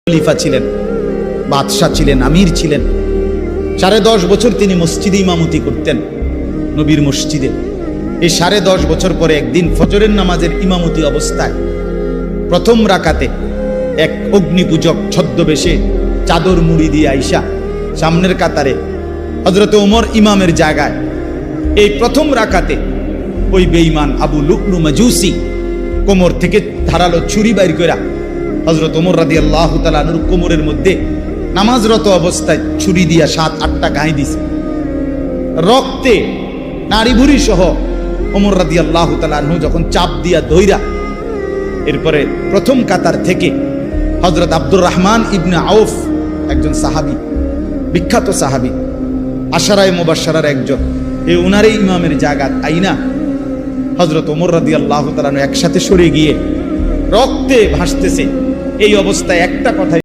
খলিফা ছিলেন, বাদশাহ ছিলেন, আমির ছিলেন। 10.5 বছর তিনি মসজিদে ইমামতি করতেন, নবীর মসজিদে। এই 10.5 বছর পরে একদিন ফজরের নামাজের ইমামতি অবস্থায় প্রথম রাকাতে এক অগ্নিপূজক ছদ্মবেশে চাদর মুড়ি দিয়ে আইসা সামনের কাতারে হযরত ওমর ইমামের জায়গায় এই প্রথম রাকাতে ওই বেঈমান আবু লুকলু মাজুসি কোমর থেকে ধারালো ছুরি বাইর কইরা হযরত ওমর রাদিয়াল্লাহু তাআলা আনহুর কোমরের মধ্যে নামাজরত অবস্থায় ছুরি দিয়া 7-8টা গায়ে দিছে। রক্তে নাড়ি ভুড়ি সহ ওমর রাদিয়াল্লাহু তাআলা আনহু যখন চাপ দিয়া ধইরা, এরপরে প্রথম কাতার থেকে হযরত আব্দুর রহমান ইবনে আউফ, একজন সাহাবী, বিখ্যাত সাহাবী, আশারায়ে মুবাশশারার একজন, এই উনারই ইমামের জায়গা আইনা হযরত ওমর রাদিয়াল্লাহু তাআলা একসাথে সরে গিয়ে রক্তে ভাসতেছে। এই অবস্থায় একটা কথা